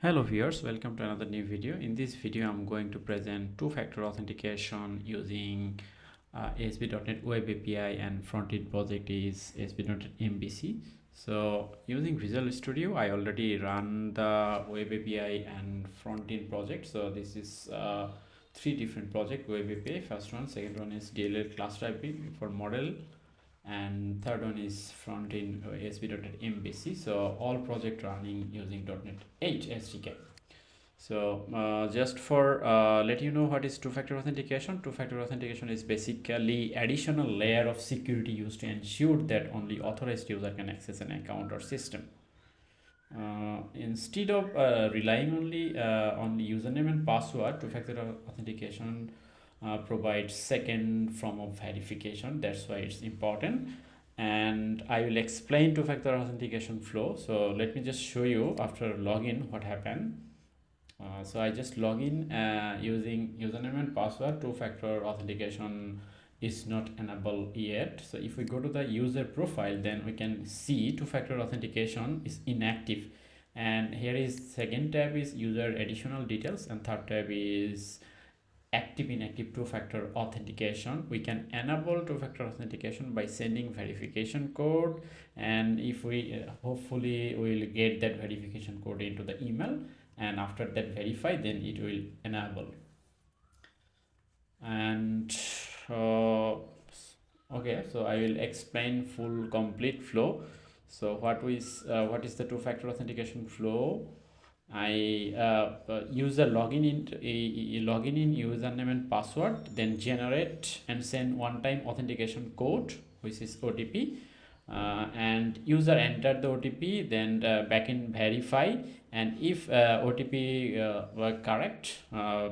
Hello viewers, welcome to another new video. In this video I'm going to present two-factor authentication using ASP.NET Web API, and front-end project is ASP.NET MVC. So using Visual Studio I already run the Web API and front-end project. So this is three different project: Web API first one, second one is DLL class typing for model, and third one is front end ASP.NET MVC. So all project running using .NET 8 SDK. So just for let you know what is two-factor authentication. Two-factor authentication is basically additional layer of security used to ensure that only authorized user can access an account or system. Instead of relying only on username and password, two-factor authentication provides second form of verification. That's why it's important, and I will explain two-factor authentication flow. So let me just show you after login what happened. So I just log in using username and password. Two-factor authentication is not enabled yet. So if we go to the user profile, then we can see two-factor authentication is inactive, and here is second tab is user additional details, and third tab is active inactive two-factor authentication. We can enable two-factor authentication by sending verification code, and if we hopefully we will get that verification code into the email, and after that verify, then it will enable. And okay, so I will explain full complete flow. So what is the two-factor authentication flow? User login in username and password, then generate and send one-time authentication code, which is OTP, and user entered the OTP, then backend verify, and if OTP were correct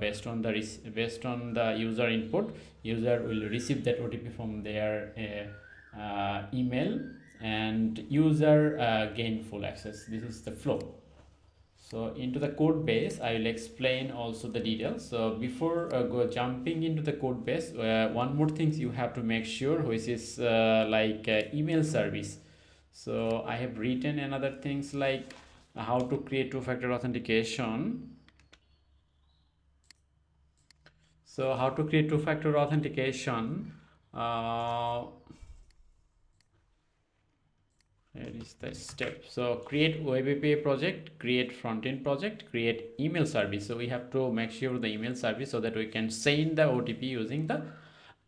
based on the user input, user will receive that OTP from their email, and user gain full access. This is the flow. So into the code base, I will explain also the details. So before jumping into the code base, one more thing you have to make sure, which is email service. So I have written another things like how to create two-factor authentication. So how to create two-factor authentication. Here is the step. So create web API project, create front-end project, create email service. So we have to make sure the email service so that we can send the OTP using the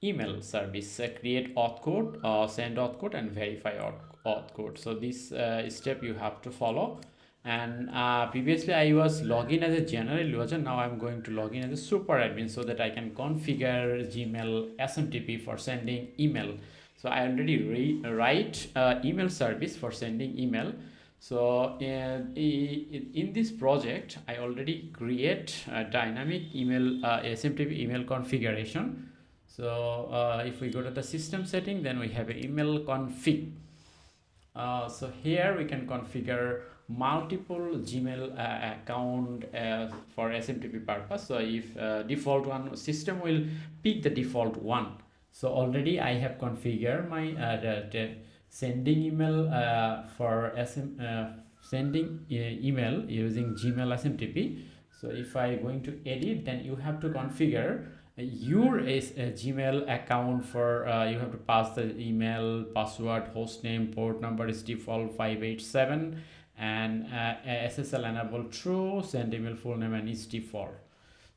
email service. Create auth code, send auth code, and verify auth code. So this step you have to follow. And previously I was login as a general user. Now I'm going to log in as a super admin so that I can configure Gmail SMTP for sending email. So I already write email service for sending email. So in this project I already create a dynamic email SMTP email configuration. So if we go to the system setting, then we have an email config. So here we can configure multiple Gmail account for SMTP purpose. So if default one, system will pick the default one. So already I have configured my sending email for sending email using Gmail SMTP. So if I going to edit, then you have to configure your Gmail account for you have to pass the email, password, host name, port number is default 587, and SSL enable true, send email full name and is default.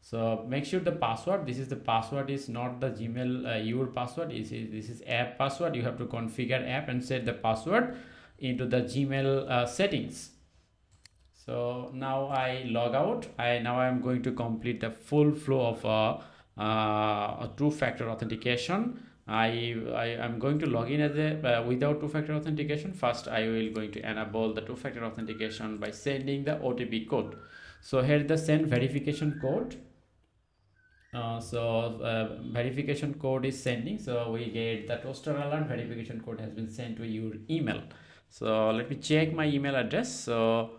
So make sure the password, this is the password, is not the Gmail your password, this is app password. You have to configure app and set the password into the Gmail settings. So now I log out. Now I am going to complete the full flow of a two-factor authentication. I am going to log in as a without two-factor authentication. First I will going to enable the two-factor authentication by sending the OTP code. So here is the send verification code. Verification code is sending, so we get the toaster alert, verification code has been sent to your email. So let me check my email address. So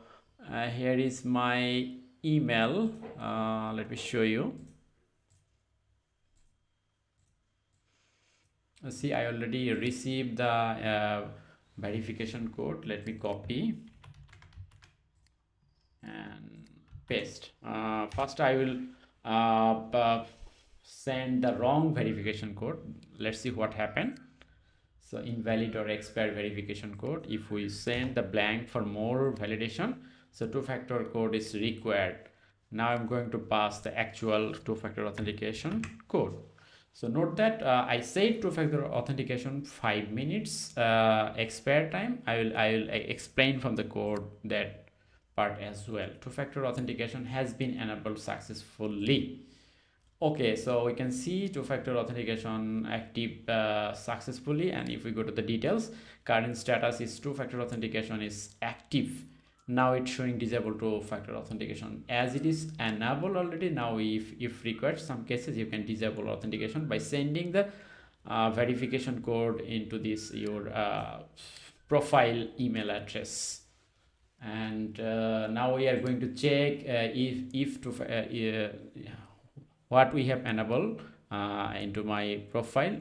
here is my email. Let me show you. See, I already received the verification code. Let me copy and paste. First I will send the wrong verification code. Let's see what happened. So invalid or expired verification code. If we send the blank for more validation, so two-factor code is required. Now I'm going to pass the actual two-factor authentication code. So note that I said two-factor authentication 5 minutes expire time. I will explain from the code that part as well. Two-factor authentication has been enabled successfully. Okay, so we can see two-factor authentication active successfully, and if we go to the details, current status is two-factor authentication is active. Now it's showing disabled two-factor authentication. As it is enabled already, now if required, some cases you can disable authentication by sending the verification code into this your profile email address. And now we are going to check what we have enabled into my profile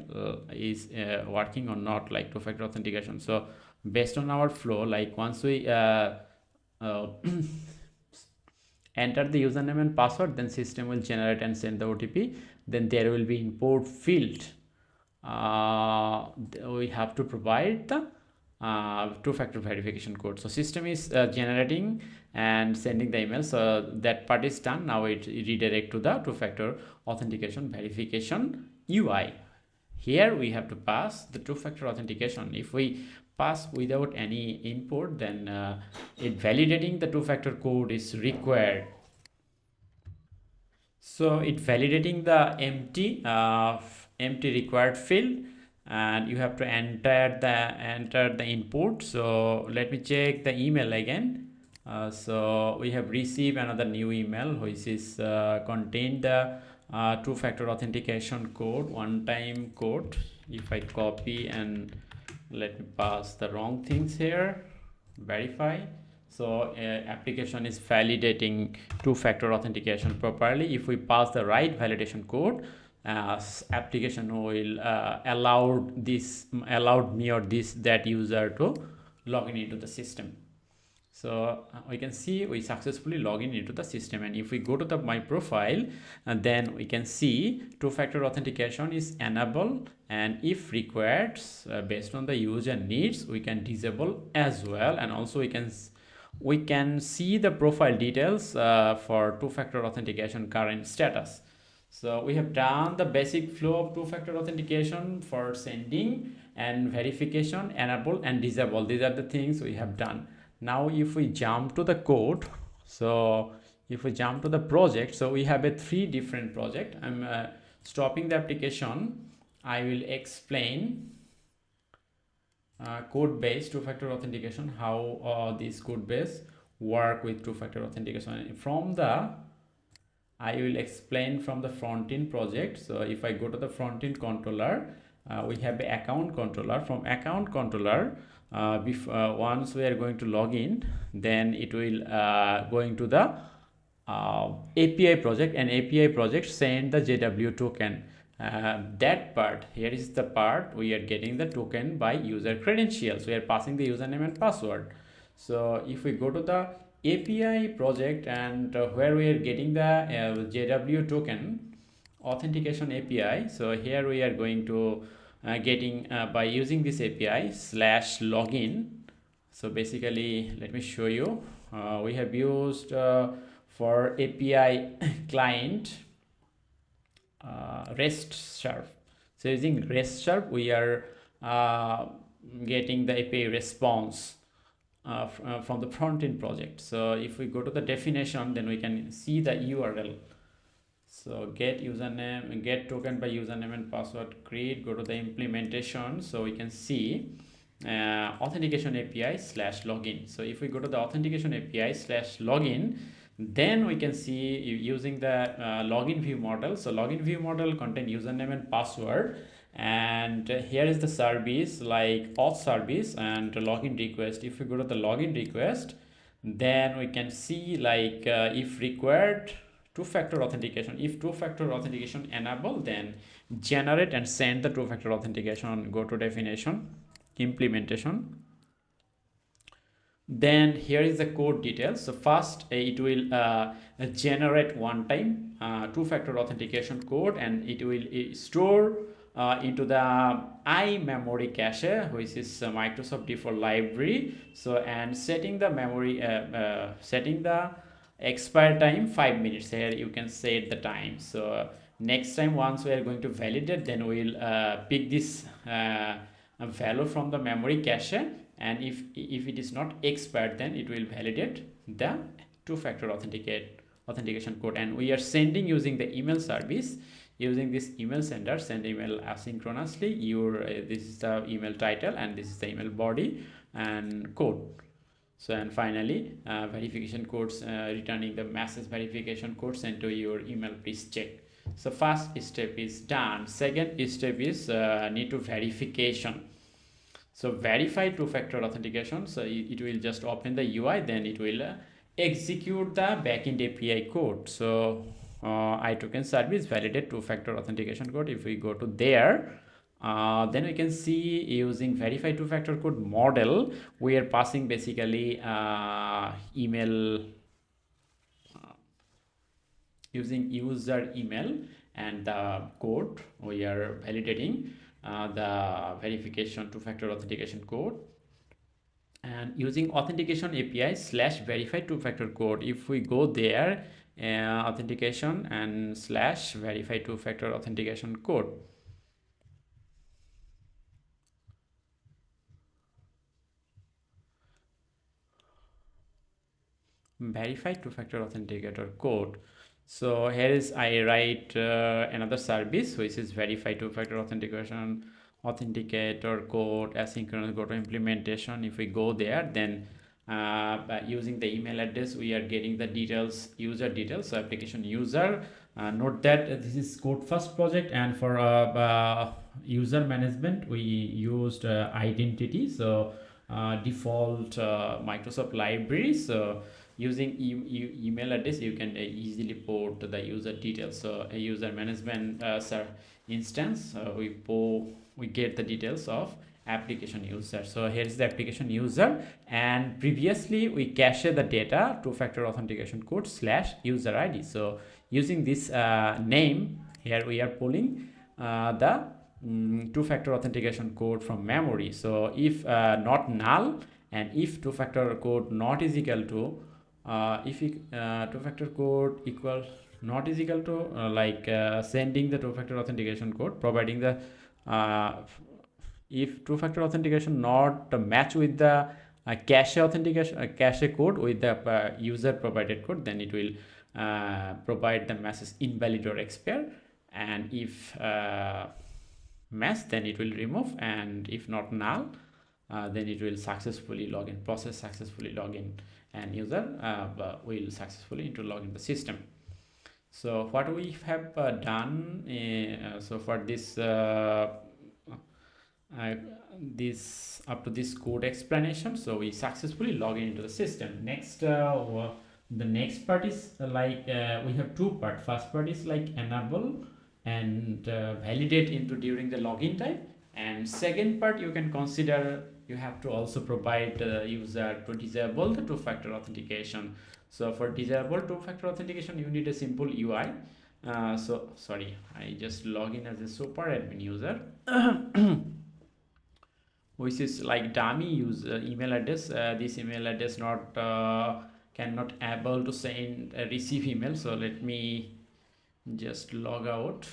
is working or not, like two-factor authentication. So based on our flow, like once we enter the username and password, then system will generate and send the OTP. Then there will be import field. We have to provide the two-factor verification code. So system is generating and sending the email, so that part is done. Now it redirect to the two-factor authentication verification UI. Here we have to pass the two-factor authentication. If we pass without any input, then it validating the two-factor code is required. So it validating the empty required field, and you have to enter the input. So let me check the email again. So we have received another new email which is contain the two-factor authentication code, one-time code. If I copy and let me pass the wrong things here, verify. So application is validating two-factor authentication properly. If we pass the right validation code, application will allowed me or that user to log in into the system. So we can see we successfully log in into the system, and if we go to my profile, then we can see two-factor authentication is enabled, and if required based on the user needs, we can disable as well. And also we can see the profile details for two-factor authentication current status. So we have done the basic flow of two-factor authentication for sending and verification, enable and disable. These are the things we have done. Now if we jump to the code, so if we jump to the project, so we have 3 different projects. I'm stopping the application. I will explain code based two-factor authentication, how this code base work with two-factor authentication. I will explain from the front-end project. So if I go to the front-end controller, we have an account controller. From account controller, once we are going to log in, then it will going to the API project, and API project send the JW token. That part, here is the part we are getting the token by user credentials. We are passing the username and password. So if we go to the API project, and where we are getting the JW token authentication API, so here we are going to getting by using this API /login. So basically, let me show you. We have used for API client REST serve. So using REST serve, we are getting the API response from the front-end project. So if we go to the definition, then we can see the URL. So get username, get token by username and password, create, go to the implementation. So we can see authentication API /login. So if we go to the authentication API /login, then we can see using the login view model. So login view model contain username and password, and here is the service like auth service and login request. If we go to the login request, then we can see like if required two-factor authentication. If two-factor authentication enable, then generate and send the two-factor authentication. Go to definition, implementation. Then here is the code details. So first it will generate one time two-factor authentication code, and it will store into the iMemory cache, which is Microsoft default library. So, and setting the memory setting the expire time 5 minutes. Here you can set the time. So next time, once we are going to validate, then we'll pick this value from the memory cache, and if it is not expired, then it will validate the two-factor authentication code. And we are sending using the email service, using this email sender, send email asynchronously. Your this is the email title, and this is the email body and code. So, and finally verification codes, returning the message verification code sent to your email, please check. So first step is done. Second step is need to verification. So verify two-factor authentication. So it will just open the UI, then it will execute the backend API code. So iToken service validate two-factor authentication code. If we go to there, then we can see using verify two-factor code model, we are passing basically email using user email, and the code we are validating the verification two-factor authentication code, and using authentication API / verify two-factor code. If we go there, authentication and / verify two-factor authentication code, verify two-factor authenticator code. So here is I write another service which is verify two-factor authentication authenticator code asynchronous go to implementation. If we go there, then by using the email address, we are getting the details, user details. So application user, note that this is code first project, and for user management we used identity. So default Microsoft library. So using email address, you can easily port the user details. So a user management instance, we get the details of application user. So here is the application user, and previously we cache the data two-factor authentication code / user ID. So using this name here, we are pulling the two-factor authentication code from memory. So if not null, and if two-factor code not is equal to if two-factor code equal not is equal to sending the two-factor authentication code, providing the if two-factor authentication not match with the cache authentication cache code with the user provided code, then it will provide the message invalid or expire, and if match, then it will remove, and if not null, then it will successfully log in, process successfully log in, and user will successfully log in the system. So what we have done, so for this this up to this code explanation, so we successfully log into the system. Next the next part is we have two parts. First part is enable and validate into during the login time, and second part you can consider you have to also provide user to disable the two-factor authentication. So for disable two-factor authentication, you need a simple UI. So sorry, I just log in as a super admin user which is like dummy user email address. This email address not cannot able to send receive email. So let me just log out.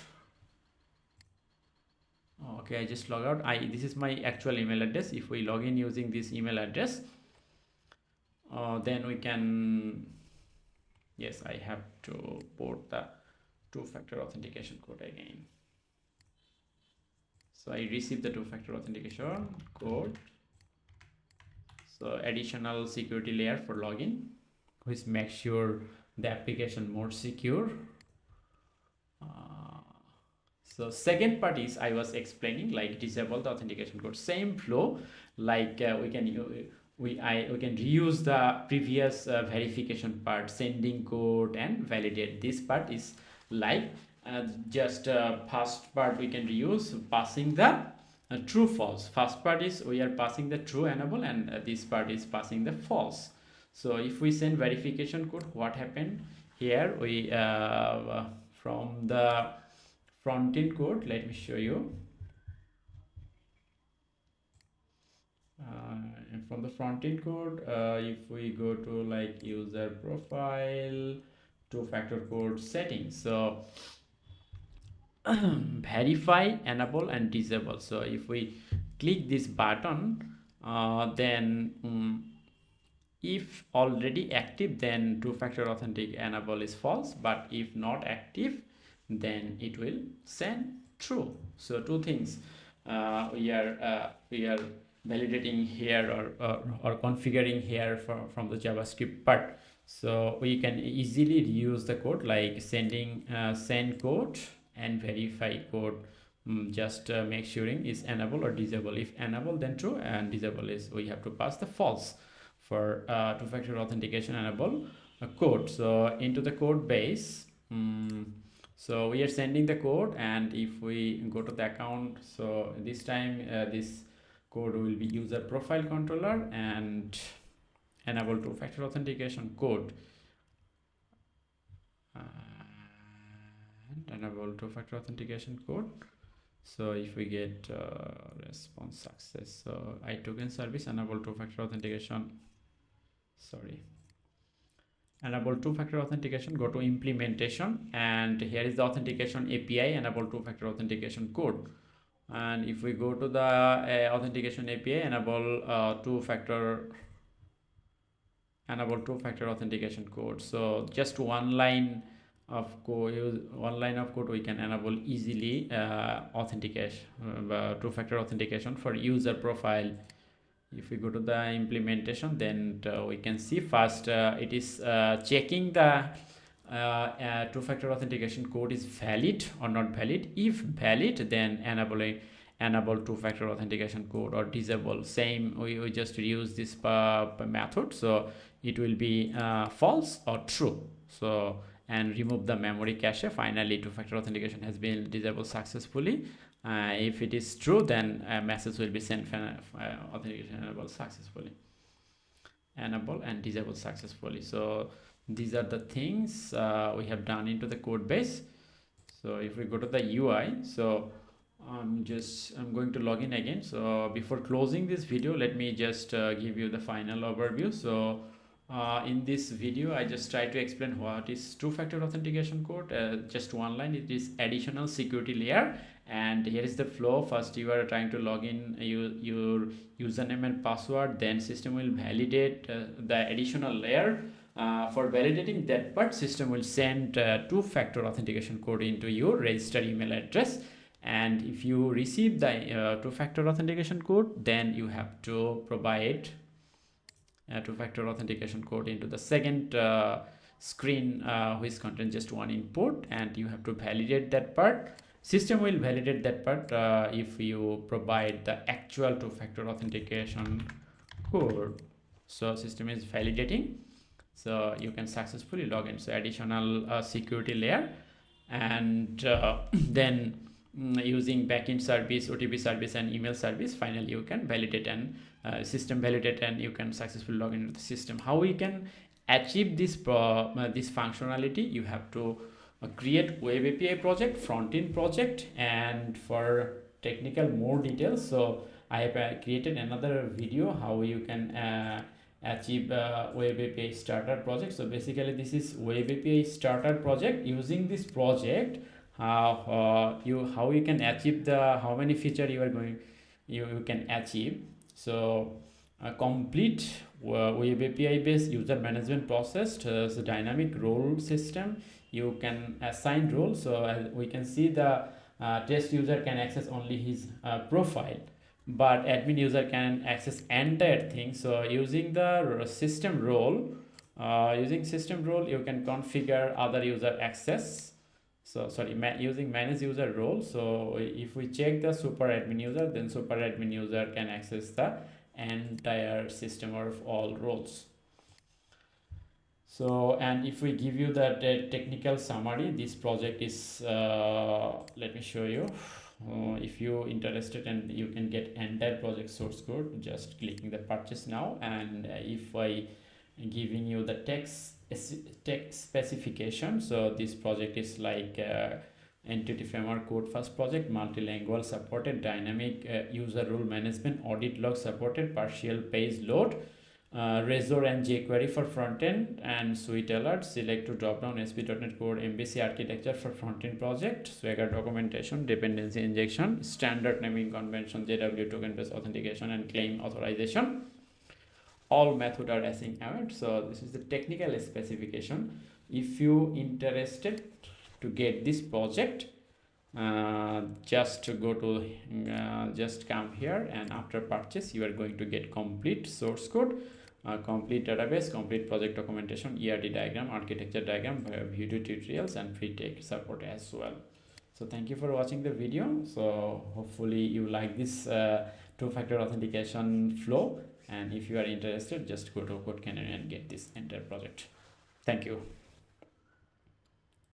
Okay, I just log out. This is my actual email address. If we log in using this email address, then we can, yes, I have to port the two-factor authentication code again. So I receive the two-factor authentication code. So additional security layer for login, which makes sure the application more secure. So second part is I was explaining disable the authentication code. Same flow, we can reuse the previous verification part, sending code and validate. This part is just first part we can reuse, passing the true false. First part is we are passing the true enable, and this part is passing the false. So if we send verification code, what happened here? We from the front end code, let me show you. And from the front end code, if we go to like user profile, two-factor code settings, so verify, enable and disable. So if we click this button, then if already active, then two-factor authentic enable is false, but if not active, then it will send true. So two things we are validating here or configuring here from the JavaScript part. So we can easily reuse the code like sending send code and verify code. Just make sure is enable or disable. If enable, then true, and disable is we have to pass the false for two-factor authentication enable code. So into the code base, so we are sending the code, and if we go to the account, so this time this code will be user profile controller and enable two-factor authentication code, and enable two-factor authentication code. So if we get response success, so iToken service enable two-factor authentication, enable two-factor authentication, go to implementation, and here is the authentication API, enable two-factor authentication code. And if we go to the authentication API, enable two-factor authentication code. So just one line of code, we can enable easily authentication, two-factor authentication for user profile. If we go to the implementation, then we can see first it is checking the two-factor authentication code is valid or not valid. If valid, then enable two-factor authentication code, or disable, same we just use this method, so it will be false or true. So and remove the memory cache. Finally, two-factor authentication has been disabled successfully. If it is true, then a message will be sent, authentication enable successfully, enable and disable successfully. So these are the things we have done into the code base. So if we go to the UI, so I'm going to log in again. So before closing this video, let me just give you the final overview. So in this video, I just try to explain what is two-factor authentication code. Just one line, it is additional security layer, and here is the flow. First you are trying to log in your username and password, then system will validate the additional layer. For validating that part, system will send two-factor authentication code into your registered email address, and if you receive the two-factor authentication code, then you have to provide two-factor authentication code into the second screen, which contains just one input, and you have to validate that part. System will validate that part if you provide the actual two-factor authentication code. So system is validating, so you can successfully log in. So additional security layer, and then using backend service, OTP service and email service, finally you can validate and system validate, and you can successfully log into the system. How we can achieve this this functionality? You have to create web API project, front-end project, and for technical more details, so I have created another video how you can achieve web API starter project. So basically this is web API starter project. Using this project, how you can achieve the how many feature you can achieve. So a complete web API based user management process, so dynamic role system. You can assign roles. So as we can see, the test user can access only his profile, but admin user can access entire thing. So using the system role, you can configure other user access. So sorry, using manage user role. So if we check the super admin user, then super admin user can access the entire system of all roles. So, and if we give you the technical summary, this project is let me show you. if you interested and you can get entire project source code, just clicking the purchase now. And if I giving you the text specification, so this project is like entity framework code first project, multilingual supported, dynamic user rule management, audit log supported, partial page load, Razor and jQuery for front-end, and Sweet Alert, select to drop-down ASP.NET Core MVC architecture for front-end project, Swagger documentation, dependency injection, standard naming convention, JW token-based authentication, and claim authorization. All methods are async await. So this is the technical specification. If you interested to get this project, just go to just come here, and after purchase you are going to get complete source code, complete database, complete project documentation, ERD diagram, architecture diagram, video tutorials, and free tech support as well. So thank you for watching the video. So hopefully you like this two-factor authentication flow, and if you are interested, just go to Code Canary and get this entire project. Thank you.